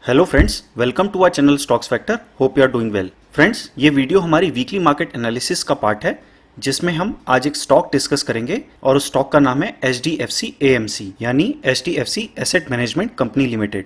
Hello friends, welcome to our channel Stocks Factor. Hope you are doing well. Friends, ये video हमारी weekly market analysis का part है जिसमें हम आज एक स्टॉक डिस्कस करेंगे और उस स्टॉक का नाम है HDFC AMC यानी HDFC asset management company limited.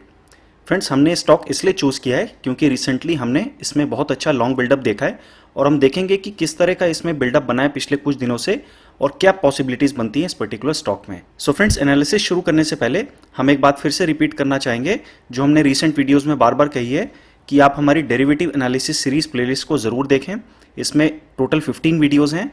Friends, हमने स्टॉक इसलिए चूज़ किया है क्योंकि रिसेंटली हमने इसमें बहुत अच्छा लॉन्ग बिल्डअप देखा है और हम देखेंगे कि किस तरह का इसमें बिल्डअप बना है पिछले कुछ दिनों से और क्या पॉसिबिलिटीज़ बनती हैं इस पर्टिकुलर स्टॉक में। सो फ्रेंड्स, एनालिसिस शुरू करने से पहले हम एक बात फिर से रिपीट करना चाहेंगे जो हमने रिसेंट वीडियोज़ में बार बार कही है कि आप हमारी डेरिवेटिव एनालिसिस सीरीज़ प्लेलिस्ट को ज़रूर देखें। इसमें टोटल 15 वीडियोज़ हैं।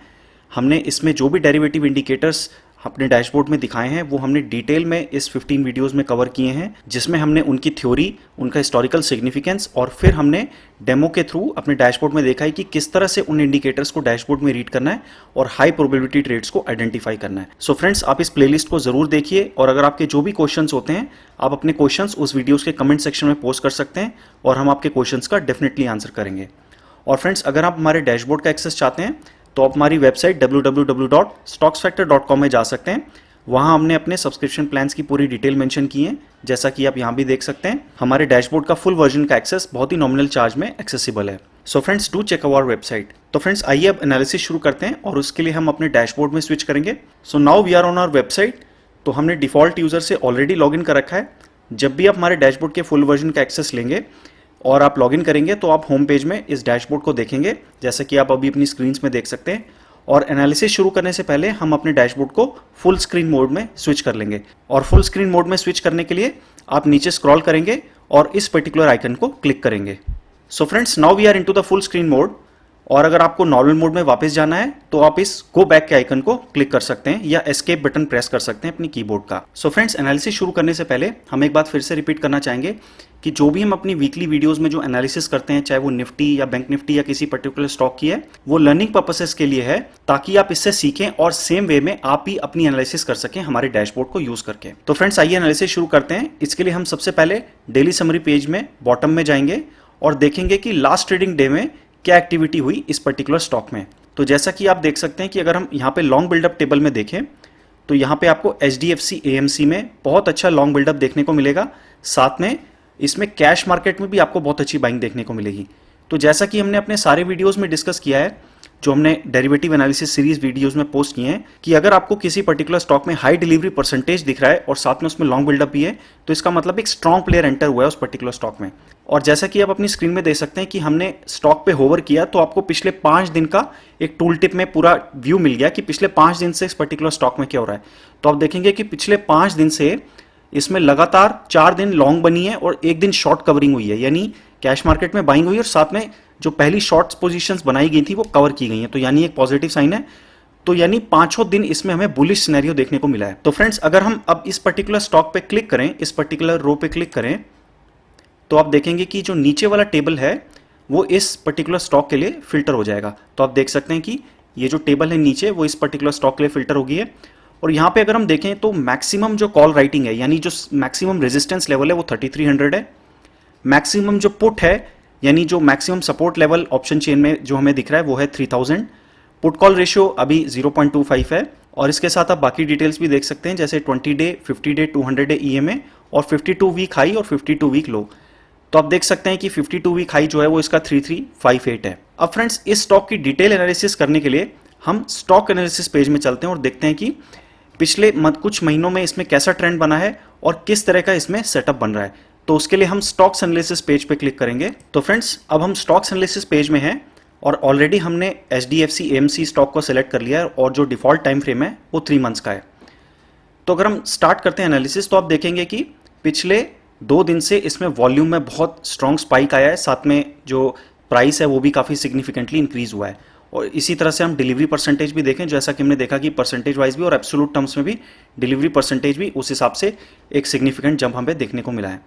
हमने इसमें जो भी डेरिवेटिव इंडिकेटर्स अपने डैशबोर्ड में दिखाए हैं वो हमने डिटेल में इस 15 वीडियोस में कवर किए हैं, जिसमें हमने उनकी थ्योरी, उनका हिस्टोरिकल सिग्निफिकेंस और फिर हमने डेमो के थ्रू अपने डैशबोर्ड में देखा है कि किस तरह से उन इंडिकेटर्स को डैशबोर्ड में रीड करना है और हाई प्रोबेबिलिटी ट्रेड्स को आइडेंटिफाई करना है। सो फ्रेंड्स, आप इस प्लेलिस्ट को जरूर देखिए और अगर आपके जो भी क्वेश्चंस होते हैं आप अपने क्वेश्चंस उस वीडियोज़ के कमेंट सेक्शन में पोस्ट कर सकते हैं और हम आपके क्वेश्चंस का डेफिनेटली आंसर करेंगे। और फ्रेंड्स, अगर आप हमारे डैशबोर्ड का एक्सेस चाहते हैं तो आप हमारी वेबसाइट www.stocksfactor.com में जा सकते हैं। वहाँ हमने अपने सब्सक्रिप्शन प्लान्स की पूरी डिटेल मेंशन की है, जैसा कि आप यहाँ भी देख सकते हैं। हमारे डैशबोर्ड का फुल वर्जन का एक्सेस बहुत ही नॉमिनल चार्ज में एक्सेसिबल है। So friends, do check our website. तो फ्रेंड्स, आइए अब एनालिसिस शुरू करते हैं और उसके लिए हम अपने डैशबोर्ड में स्विच करेंगे। So now we are on our website. तो हमने डिफॉल्ट यूजर से ऑलरेडी लॉग इन कर रखा है। जब भी आप हमारे डैशबोर्ड के फुल वर्जन का एक्सेस लेंगे और आप लॉगिन करेंगे तो आप होम पेज में इस डैशबोर्ड को देखेंगे, जैसा कि आप अभी अपनी स्क्रीन्स में देख सकते हैं। और एनालिसिस शुरू करने से पहले हम अपने डैशबोर्ड को फुल स्क्रीन मोड में स्विच कर लेंगे। और फुल स्क्रीन मोड में स्विच करने के लिए आप नीचे स्क्रॉल करेंगे और इस पर्टिकुलर आइकन को क्लिक करेंगे। So friends, now we are into the full screen mode. और अगर आपको नॉर्मल मोड में वापस जाना है तो आप इस गो बैक के आइकन को क्लिक कर सकते हैं या एस्केप बटन प्रेस कर सकते हैं अपनी कीबोर्ड का। सो फ्रेंड्स, एनालिसिस शुरू करने से पहले हम एक बात फिर से रिपीट करना चाहेंगे कि जो भी हम अपनी वीकली वीडियोस में जो एनालिसिस करते हैं, चाहे वो निफ्टी या बैंक निफ्टी या किसी पर्टिकुलर स्टॉक की है, वो लर्निंग पर्पसेस के लिए है ताकि आप इससे सीखें और सेम वे में आप भी अपनी एनालिसिस कर सकें हमारे डैशबोर्ड को यूज करके। तो फ्रेंड्स, आइए एनालिसिस शुरू करते हैं। इसके लिए हम सबसे पहले डेली समरी पेज में बॉटम में जाएंगे और देखेंगे कि लास्ट ट्रेडिंग डे में क्या एक्टिविटी हुई इस पर्टिकुलर स्टॉक में। तो जैसा कि आप देख सकते हैं कि अगर हम यहाँ पे लॉन्ग बिल्डअप टेबल में देखें तो यहाँ पे आपको HDFC AMC में बहुत अच्छा लॉन्ग बिल्डअप देखने को मिलेगा। साथ में इसमें कैश मार्केट में भी आपको बहुत अच्छी बाइंग देखने को मिलेगी। तो जैसा कि हमने अपने सारे वीडियोस में डिस्कस किया है, जो हमने डेरिवेटिव एनालिसिस सीरीज वीडियोस में पोस्ट किए हैं, कि अगर आपको किसी पर्टिकुलर स्टॉक में हाई डिलीवरी परसेंटेज दिख रहा है और साथ में उसमें लॉन्ग बिल्डअप भी है तो इसका मतलब एक स्ट्रॉन्ग प्लेयर एंटर हुआ है उस पर्टिकुलर स्टॉक में। और जैसा कि आप अपनी स्क्रीन में देख सकते हैं कि हमने स्टॉक पे होवर किया तो आपको पिछले 5 दिन का एक टूल टिप में पूरा व्यू मिल गया कि पिछले 5 दिन से इस पर्टिकुलर स्टॉक में क्या हो रहा है। तो आप देखेंगे कि पिछले 5 दिन से इसमें लगातार 4 दिन लॉन्ग बनी है और 1 दिन शॉर्ट कवरिंग हुई है, यानी कैश मार्केट में बाइंग हुई है और साथ में जो पहली शॉर्ट पोजीशंस बनाई गई थी वो कवर की गई हैं। तो यानी एक पॉजिटिव साइन है। तो यानी 5 दिन इसमें हमें बुलिश सिनेरियो देखने को मिला है। तो फ्रेंड्स, अगर हम अब इस पर्टिकुलर स्टॉक पे क्लिक करें, इस पर्टिकुलर रो पे क्लिक करें, तो आप देखेंगे कि जो नीचे वाला टेबल है वो इस पर्टिकुलर स्टॉक के लिए फिल्टर हो जाएगा। तो आप देख सकते हैं कि ये जो टेबल है नीचे वो इस पर्टिकुलर स्टॉक के लिए फिल्टर हो गई है। और यहाँ पे अगर हम देखें तो मैक्सिमम जो कॉल राइटिंग है, यानी जो मैक्सिमम रेजिस्टेंस लेवल है वो 3300 है। मैक्सिमम जो पुट है, यानी जो maximum support level option chain में जो हमें दिख रहा है वो है 3000। पुट कॉल रेशियो अभी 0.25 है। और इसके साथ आप बाकी डिटेल्स भी देख सकते हैं, जैसे 20 डे, 50 डे, 200 डे EMA और 52 वीक हाई और 52 वीक लो। तो आप देख सकते हैं कि 52 वीक हाई जो है वो इसका 3358 है। अब फ्रेंड्स, इस स्टॉक की डिटेल एनालिसिस करने के लिए हम स्टॉक एनालिसिस पेज में चलते हैं और देखते हैं कि पिछले कुछ महीनों में इसमें कैसा ट्रेंड बना है और किस तरह का इसमें सेटअप बन रहा है। तो उसके लिए हम स्टॉक्स एनालिसिस पेज पे क्लिक करेंगे। तो फ्रेंड्स, अब हम स्टॉक्स एनालिसिस पेज में हैं और ऑलरेडी हमने HDFC AMC स्टॉक को सेलेक्ट कर लिया है और जो डिफॉल्ट टाइम फ्रेम है वो 3 मंथ्स का है। तो अगर हम स्टार्ट करते हैं एनालिसिस तो आप देखेंगे कि पिछले 2 दिन से इसमें वॉल्यूम में बहुत स्ट्रॉन्ग स्पाइक आया है, साथ में जो प्राइस है वो भी काफ़ी सिग्निफिकेंटली इंक्रीज हुआ है। और इसी तरह से हम डिलीवरी परसेंटेज भी देखें, जैसा कि हमने देखा कि परसेंटेज वाइज भी और एब्सोल्यूट टर्म्स में भी डिलीवरी परसेंटेज भी उस हिसाब से एक सिग्निफिकेंट जंप हमें देखने को मिला है।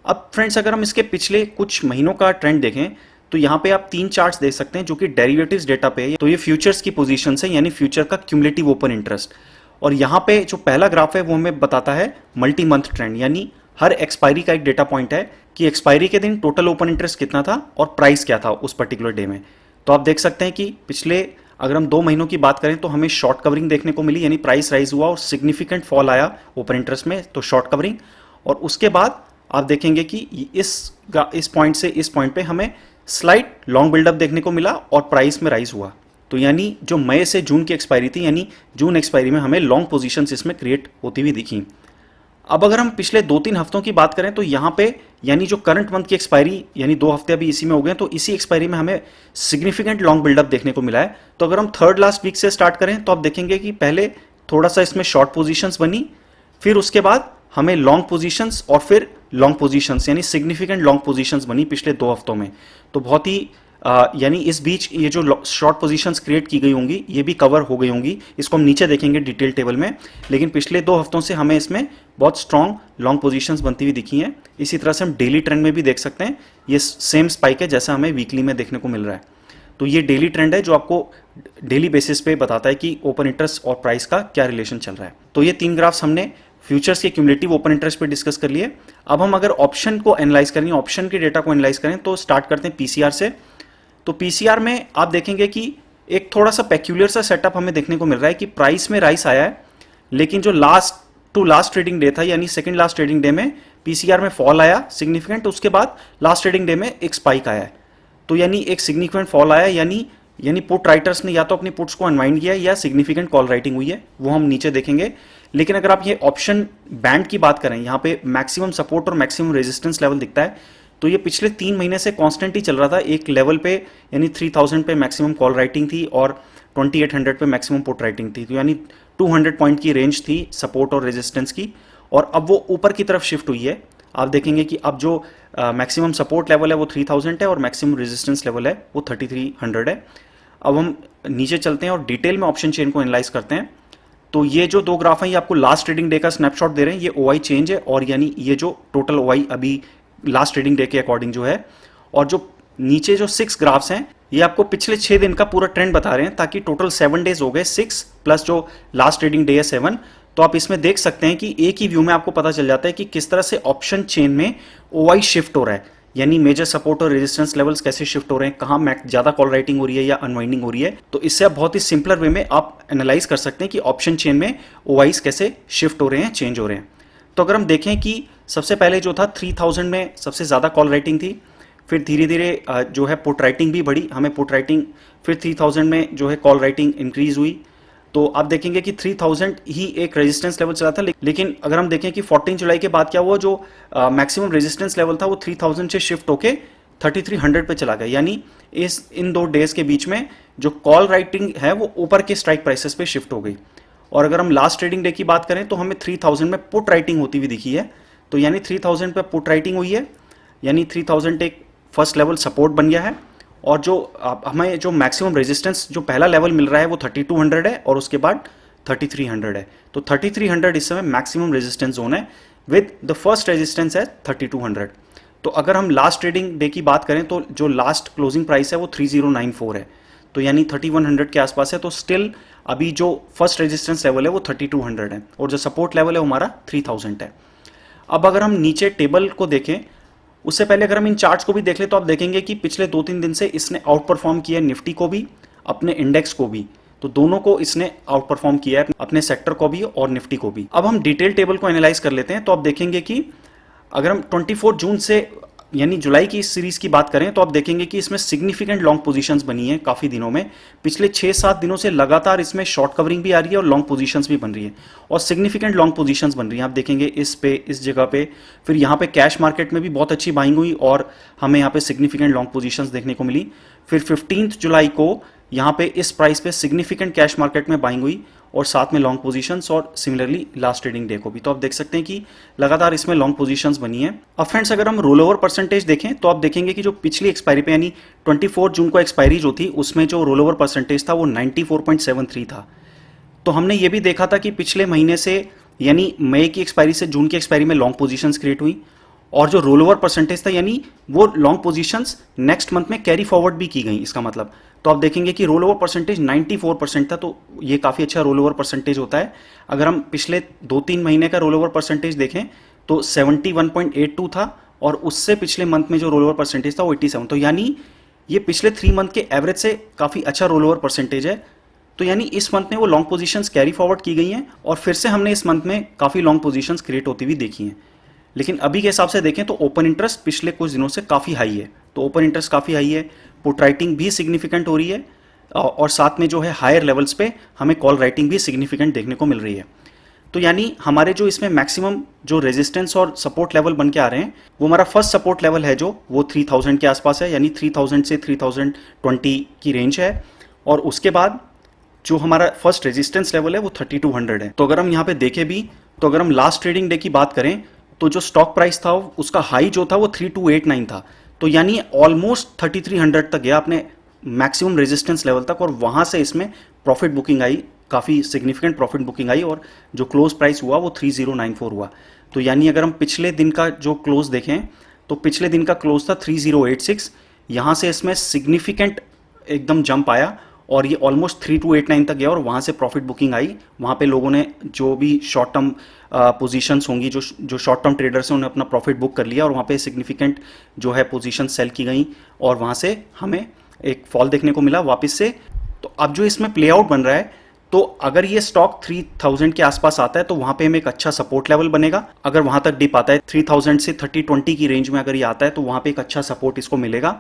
अब फ्रेंड्स, अगर हम इसके पिछले कुछ महीनों का ट्रेंड देखें तो यहाँ पे आप 3 चार्ट्स देख सकते हैं जो कि डेरिवेटिव्स डेटा पे है। तो ये फ्यूचर्स की पोजीशन है, यानी फ्यूचर का क्यूमुलेटिव ओपन इंटरेस्ट। और यहाँ पे जो पहला ग्राफ है वो हमें बताता है मल्टी मंथ ट्रेंड, यानी हर एक्सपायरी का एक डेटा पॉइंट है कि एक्सपायरी के दिन टोटल ओपन इंटरेस्ट कितना था और प्राइस क्या था उस पर्टिकुलर डे में। तो आप देख सकते हैं कि पिछले अगर हम 2 महीनों की बात करें तो हमें शॉर्ट कवरिंग देखने को मिली, यानी प्राइस राइज हुआ और सिग्निफिकेंट फॉल आया ओपन इंटरेस्ट में, तो शॉर्ट कवरिंग। और उसके बाद आप देखेंगे कि इस पॉइंट से इस पॉइंट पे हमें स्लाइट लॉन्ग बिल्डअप देखने को मिला और प्राइस में राइज हुआ। तो यानी जो मई से जून की एक्सपायरी थी, यानी जून एक्सपायरी में हमें लॉन्ग पोजीशंस इसमें क्रिएट होती हुई दिखी। अब अगर हम पिछले 2-3 हफ्तों की बात करें तो यहाँ पे यानी जो करंट मंथ की एक्सपायरी यानी 2 हफ्ते अभी इसी में हो गए, तो इसी एक्सपायरी में हमें सिग्निफिकेंट लॉन्ग बिल्डअप देखने को मिला है। तो अगर हम थर्ड लास्ट वीक से स्टार्ट करें तो आप देखेंगे कि पहले थोड़ा सा इसमें शॉर्ट पोजीशंस बनी, फिर उसके बाद हमें लॉन्ग पोजीशंस और फिर लॉन्ग पोजीशंस यानी सिग्निफिकेंट लॉन्ग पोजीशंस बनी पिछले 2 हफ्तों में। तो बहुत ही यानी इस बीच ये जो शॉर्ट पोजीशंस क्रिएट की गई होंगी ये भी कवर हो गई होंगी, इसको हम नीचे देखेंगे डिटेल टेबल में। लेकिन पिछले 2 हफ्तों से हमें इसमें बहुत स्ट्रॉन्ग लॉन्ग पोजीशंस बनती हुई दिखी हैं। इसी तरह से हम डेली ट्रेंड में भी देख सकते हैं, ये सेम स्पाइक है जैसा हमें वीकली में देखने को मिल रहा है। तो ये डेली ट्रेंड है जो आपको डेली बेसिस पे बताता है कि ओपन इंटरेस्ट और प्राइस का क्या रिलेशन चल रहा है। तो ये 3 ग्राफ्स हमने फ्यूचर्स के क्यूमुलेटिव ओपन इंटरेस्ट पे डिस्कस कर लिए। अब हम अगर ऑप्शन को एनालाइज करें, ऑप्शन के डेटा को एनालाइज करें, तो स्टार्ट करते हैं पीसीआर से। तो पीसीआर में आप देखेंगे कि एक थोड़ा सा पेक्यूलियर सा सेटअप हमें देखने को मिल रहा है कि प्राइस में राइस आया है, लेकिन जो लास्ट ट्रेडिंग डे था यानी सेकंड लास्ट ट्रेडिंग डे में पीसीआर में फॉल आया सिग्निफिकेंट, उसके बाद लास्ट ट्रेडिंग डे में एक स्पाइक आया है। तो यानी एक सिग्निफिकेंट फॉल आया, यानी पुट राइटर्स ने या तो अपनी पुट्स को अनवाइंड किया या सिग्निफिकेंट कॉल राइटिंग हुई है, वो हम नीचे देखेंगे। लेकिन अगर आप ये ऑप्शन बैंड की बात करें, यहाँ पे मैक्सिमम सपोर्ट और मैक्सिमम रेजिस्टेंस लेवल दिखता है, तो ये पिछले 3 महीने से कांस्टेंट ही चल रहा था एक लेवल पे, यानी 3000 पे मैक्सिमम कॉल राइटिंग थी और 2800 पे मैक्सिमम पुट राइटिंग थी। तो यानी 200 पॉइंट की रेंज थी सपोर्ट और रेजिस्टेंस की, और अब वो ऊपर की तरफ शिफ्ट हुई है। आप देखेंगे कि अब जो मैक्सिमम सपोर्ट लेवल है वो 3000 है और मैक्सिमम रेजिस्टेंस लेवल है वो 3300 है। अब हम नीचे चलते हैं और डिटेल में ऑप्शन चेन को एनालाइज करते हैं। तो ये जो 2 ग्राफ हैं ये आपको लास्ट ट्रेडिंग डे का स्नैपशॉट दे रहे हैं। ये ओआई चेंज है और यानी ये जो टोटल ओआई अभी लास्ट ट्रेडिंग डे के अकॉर्डिंग जो है, और जो नीचे जो 6 ग्राफ्स हैं ये आपको पिछले 6 दिन का पूरा ट्रेंड बता रहे हैं, ताकि टोटल 7 डेज हो गए, 6 प्लस जो लास्ट ट्रेडिंग डे है 7। तो आप इसमें देख सकते हैं कि एक ही व्यू में आपको पता चल जाता है कि किस तरह से ऑप्शन चेन में ओआई शिफ्ट हो रहा है, यानी मेजर सपोर्ट और रेजिस्टेंस लेवल्स कैसे शिफ्ट हो रहे हैं, कहाँ ज्यादा कॉल राइटिंग हो रही है या अनवाइंडिंग हो रही है। तो इससे आप बहुत ही सिंपलर वे में आप एनालाइज कर सकते हैं कि ऑप्शन चेन में ओआईज कैसे शिफ्ट हो रहे हैं, चेंज हो रहे हैं। तो अगर हम देखें कि सबसे पहले जो था 3000 में सबसे ज़्यादा कॉल राइटिंग थी, फिर धीरे धीरे जो है पुट राइटिंग भी बढ़ी, हमें पुट राइटिंग फिर 3000 में जो है कॉल राइटिंग इंक्रीज हुई। तो आप देखेंगे कि 3000 ही एक रेजिस्टेंस लेवल चला था, लेकिन अगर हम देखें कि 14 जुलाई के बाद क्या हुआ, जो मैक्सिमम रेजिस्टेंस लेवल था वो 3000 से शिफ्ट होके 3300 पे चला गया। यानी इन 2 डेज के बीच में जो कॉल राइटिंग है वो ऊपर के स्ट्राइक प्राइसेस पे शिफ्ट हो गई। और अगर हम लास्ट ट्रेडिंग डे की बात करें तो हमें 3000 में पुट राइटिंग होती हुई दिखी है। तो यानी 3000 पे पुट राइटिंग हुई है, यानी 3000 एक फर्स्ट लेवल सपोर्ट बन गया है, और जो हमें जो मैक्सिमम रेजिस्टेंस जो पहला लेवल मिल रहा है वो 3200 है और उसके बाद 3300 है। तो 3300 इस समय मैक्सिमम रेजिस्टेंस जोन है, विद द फर्स्ट रेजिस्टेंस है 3200। तो अगर हम लास्ट ट्रेडिंग डे की बात करें तो जो लास्ट क्लोजिंग प्राइस है वो 3094 है, तो यानी 3100 के आसपास है। तो स्टिल अभी जो फर्स्ट रेजिस्टेंस लेवल है वो 3200 है और जो सपोर्ट लेवल है वो हमारा 3000 है। अब अगर हम नीचे टेबल को देखें, उससे पहले अगर हम इन चार्ट्स को भी देख लें तो आप देखेंगे कि पिछले 2-3 दिन से इसने आउट परफॉर्म किया है निफ्टी को भी, अपने इंडेक्स को भी। तो दोनों को इसने आउट परफॉर्म किया है, अपने सेक्टर को भी और निफ्टी को भी। अब हम डिटेल टेबल को एनालाइज कर लेते हैं। तो आप देखेंगे कि अगर हम 24 जून से यानी जुलाई की इस सीरीज की बात करें तो आप देखेंगे कि इसमें सिग्निफिकेंट लॉन्ग पोजीशंस बनी है काफी दिनों में। पिछले 6-7 दिनों से लगातार इसमें शॉर्ट कवरिंग भी आ रही है और लॉन्ग पोजीशंस भी बन रही है और सिग्निफिकेंट लॉन्ग पोजीशंस बन रही हैं। आप देखेंगे इस जगह पे, फिर यहाँ पे कैश मार्केट में भी बहुत अच्छी बाइंग हुई और हमें यहाँ पे सिग्निफिकेंट लॉन्ग पोजीशंस देखने को मिली। फिर 15 जुलाई को यहाँ पे इस प्राइस पे सिग्निफिकेंट कैश मार्केट में बाइंग हुई और साथ में लॉन्ग पोजीशंस, और सिमिलरली लास्ट ट्रेडिंग डे को भी। तो आप देख सकते हैं कि लगातार इसमें लॉन्ग पोजीशंस बनी है। अब फ्रेंड्स अगर हम रोल ओवर परसेंटेज देखें तो आप देखेंगे कि जो पिछली एक्सपायरी पे यानी 24 जून को एक्सपायरी जो थी उसमें जो रोल ओवर परसेंटेज था वो 94.73 था। तो हमने ये भी देखा था कि पिछले महीने से यानी मई की एक्सपायरी से जून की एक्सपायरी में लॉन्ग पोजीशंस क्रिएट हुई और जो रोल ओवर परसेंटेज था यानी वो लॉन्ग पोजीशंस नेक्स्ट मंथ में कैरी फॉरवर्ड भी की गई इसका मतलब। तो आप देखेंगे कि रोल ओवर परसेंटेज 94% था, तो ये काफ़ी अच्छा रोल ओवर परसेंटेज होता है। अगर हम पिछले 2-3 महीने का रोल ओवर परसेंटेज देखें तो 71.82 था और उससे पिछले मंथ में जो रोल ओवर परसेंटेज था वो 87। तो यानी ये पिछले 3 मंथ के एवरेज से काफ़ी अच्छा रोल ओवर परसेंटेज है। तो यानी इस मंथ में वो लॉन्ग पोजीशंस कैरी फॉरवर्ड की गई हैं और फिर से हमने इस मंथ में काफ़ी लॉन्ग पोजीशंस क्रिएट होती हुई देखी हैं। लेकिन अभी के हिसाब से देखें तो ओपन इंटरेस्ट पिछले कुछ दिनों से काफ़ी हाई है, तो ओपन इंटरेस्ट काफ़ी हाई है, पुट राइटिंग भी सिग्निफिकेंट हो रही है और साथ में जो है हायर लेवल्स पे हमें कॉल राइटिंग भी सिग्निफिकेंट देखने को मिल रही है। तो यानी हमारे जो इसमें मैक्सिमम जो रेजिस्टेंस और सपोर्ट लेवल बन के आ रहे हैं, वो हमारा फर्स्ट सपोर्ट लेवल है जो वो 3000 के आसपास है, यानी 3000 से 3020 की रेंज है। और उसके बाद जो हमारा फर्स्ट रेजिस्टेंस लेवल है वो 3200 है। तो अगर हम यहाँ पे देखें भी, तो अगर हम लास्ट ट्रेडिंग डे की बात करें तो जो स्टॉक प्राइस था उसका हाई जो था वो 3289 था, तो यानी ऑलमोस्ट 3300 तक गया अपने मैक्सिमम रेजिस्टेंस लेवल तक, और वहाँ से इसमें प्रॉफिट बुकिंग आई, काफ़ी सिग्निफिकेंट प्रॉफिट बुकिंग आई, और जो क्लोज प्राइस हुआ वो 3094 हुआ। तो यानी अगर हम पिछले दिन का जो क्लोज देखें तो पिछले दिन का क्लोज था 3086, यहाँ से इसमें सिग्निफिकेंट एकदम जंप आया और ये ऑलमोस्ट 3289 तक गया, और वहाँ से प्रॉफिट बुकिंग आई। वहाँ पे लोगों ने जो भी शॉर्ट टर्म पोजीशंस होंगी, जो शॉर्ट टर्म ट्रेडर्स हैं, उन्होंने अपना प्रॉफिट बुक कर लिया और वहाँ पे सिग्निफिकेंट जो है पोजीशन सेल की गई, और वहाँ से हमें एक फॉल देखने को मिला वापस से। तो अब जो इसमें प्ले आउट बन रहा है, तो अगर ये स्टॉक 3000 के आसपास आता है तो वहाँ पे हमें एक अच्छा सपोर्ट लेवल बनेगा। अगर वहाँ तक डिप आता है 3000 से 3020 की रेंज में अगर ये आता है तो वहाँ पे एक अच्छा सपोर्ट इसको मिलेगा,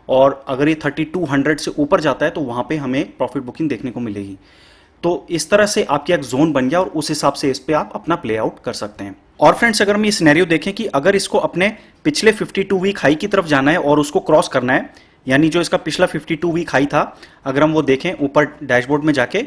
और अगर ये 3200 से ऊपर जाता है तो वहाँ पे हमें प्रॉफिट बुकिंग देखने को मिलेगी। तो इस तरह से आपकी एक जोन बन गया और उस हिसाब से इस पे आप अपना प्ले आउट कर सकते हैं। और फ्रेंड्स, अगर हम ये सिनेरियो देखें कि अगर इसको अपने पिछले 52 वीक हाई की तरफ जाना है और उसको क्रॉस करना है, यानी जो इसका पिछला 52 वीक हाई था, अगर हम वो देखें ऊपर डैशबोर्ड में जाके,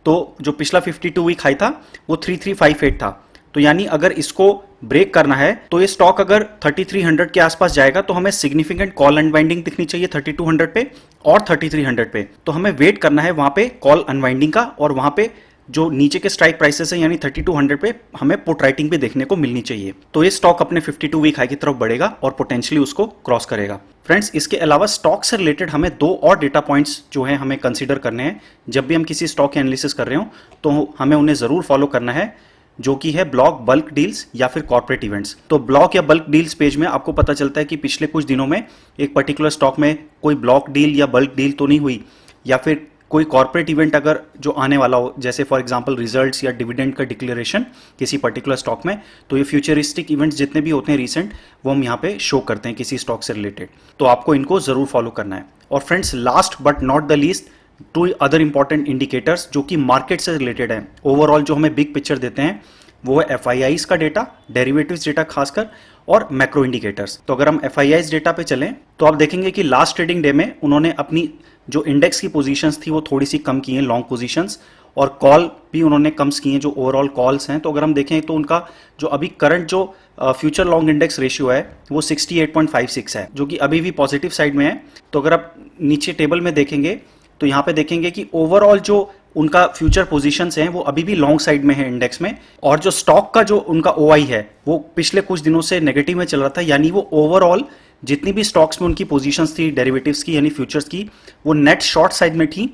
तो जो पिछला 52 वीक हाई था वो 3358 था। तो यानी अगर इसको ब्रेक करना है तो ये स्टॉक अगर 3300 के आसपास जाएगा तो हमें सिग्निफिकेंट कॉल अनवाइंडिंग दिखनी चाहिए 3200 पे और 3300 पे। तो हमें वेट करना है वहां पे कॉल अनवाइंडिंग का, और वहां पे जो नीचे के स्ट्राइक प्राइसेस हैं यानी 3200 पे हमें पुट राइटिंग भी देखने को मिलनी चाहिए। तो ये स्टॉक अपने 52 वीक हाई की तरफ बढ़ेगा और पोटेंशियली उसको क्रॉस करेगा। फ्रेंड्स, इसके अलावा स्टॉक से रिलेटेड हमें 2 और डेटा पॉइंट्स जो है हमें कंसीडर करने हैं जब भी हम किसी स्टॉक की एनालिसिस कर रहे हो, तो हमें उन्हें जरूर फॉलो करना है, जो कि है ब्लॉक, बल्क डील्स या फिर कॉर्पोरेट इवेंट्स। तो ब्लॉक या बल्क डील्स पेज में आपको पता चलता है कि पिछले कुछ दिनों में एक पर्टिकुलर स्टॉक में कोई ब्लॉक डील या बल्क डील तो नहीं हुई, या फिर कोई कॉर्पोरेट इवेंट अगर जो आने वाला हो, जैसे फॉर एग्जांपल रिजल्ट्स या डिविडेंड का डिक्लेरेशन किसी पर्टिकुलर स्टॉक में, तो ये फ्यूचरिस्टिक इवेंट्स जितने भी होते हैं रिसेंट, वो हम यहाँ पे शो करते हैं किसी स्टॉक से रिलेटेड। तो आपको इनको जरूर फॉलो करना है। और friends, last but not the least, 2 other important indicators जो कि मार्केट से रिलेटेड है, ओवरऑल जो हमें बिग पिक्चर देते हैं, वो है FIIs का डेटा, डेरिवेटिव्स डेटा खासकर, और मैक्रो इंडिकेटर्स। तो अगर हम FIIs डेटा पे चलें तो आप देखेंगे कि लास्ट ट्रेडिंग डे में उन्होंने अपनी जो इंडेक्स की पोजीशंस थी वो थोड़ी सी कम की हैं, लॉन्ग पोजीशंस, और कॉल भी उन्होंने कम की हैं, जो ओवरऑल कॉल्स हैं। तो अगर हम देखें तो उनका जो अभी करंट जो फ्यूचर लॉन्ग इंडेक्स रेशियो है वो 68.56 है, जो कि अभी भी पॉजिटिव साइड में है। तो अगर आप नीचे टेबल में देखेंगे तो यहाँ पे देखेंगे कि ओवरऑल जो उनका फ्यूचर पोजीशंस हैं वो अभी भी लॉन्ग साइड में है इंडेक्स में, और जो स्टॉक का जो उनका OI है वो पिछले कुछ दिनों से नेगेटिव में चल रहा था, यानी वो ओवरऑल जितनी भी स्टॉक्स में उनकी पोजीशंस थी डेरिवेटिव्स की यानी फ्यूचर्स की, वो नेट शॉर्ट साइड में थी।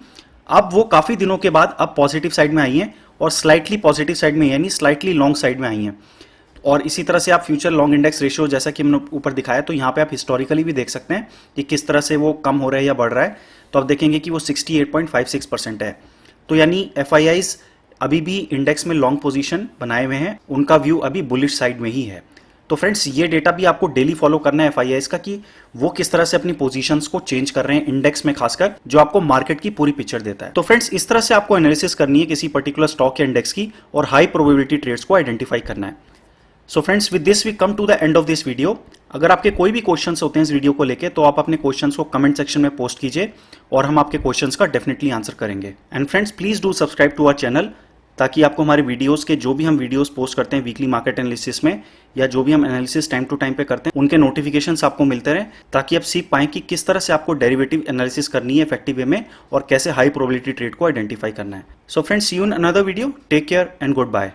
अब वो काफ़ी दिनों के बाद अब पॉजिटिव साइड में आई हैं और स्लाइटली पॉजिटिव साइड में यानी स्लाइटली लॉन्ग साइड में आई हैं। और इसी तरह से आप फ्यूचर लॉन्ग इंडेक्स रेशियो जैसा कि हमने ऊपर दिखाया, तो यहाँ पे आप हिस्टोरिकली भी देख सकते हैं कि किस तरह से वो कम हो रहा है या बढ़ रहा है। तो आप देखेंगे कि वो 68.56% है। तो यानी FIIs अभी भी इंडेक्स में लॉन्ग पोजीशन बनाए हुए हैं, उनका व्यू अभी बुलिश साइड में ही है। तो फ्रेंड्स, ये डेटा भी आपको डेली फॉलो करना है FIIs का, कि वो किस तरह से अपनी पोजीशंस को चेंज कर रहे हैं इंडेक्स में खासकर, जो आपको मार्केट की पूरी पिक्चर देता है। तो फ्रेंड्स, इस तरह से आपको एनालिसिस करनी है किसी पर्टिकुलर स्टॉक या इंडेक्स की, और हाई प्रोबेबिलिटी ट्रेड्स को आइडेंटिफाई करना है। So friends, with this we come to the end of this video. अगर आपके कोई भी क्वेश्चंस होते हैं इस वीडियो को लेके, तो आप अपने क्वेश्चंस को कमेंट सेक्शन में पोस्ट कीजिए और हम आपके क्वेश्चंस का डेफिनेटली आंसर करेंगे। And friends, please do subscribe to our channel, ताकि आपको हमारे वीडियोस के जो भी हम वीडियोस पोस्ट करते हैं वीकली मार्केट एनालिसिस में, या जो भी हम एनालिसिस टाइम टू टाइम पे करते हैं, उनके नोटिफिकेशंस आपको मिलते रहे, ताकि आप सीख पाएं कि किस तरह से आपको डेरिवेटिव एनालिसिस करनी है इफेक्टिव वे में, और कैसे हाई प्रोबेबिलिटी ट्रेड को आइडेंटिफाई करना है। So friends, see you in another video. Take care and good bye.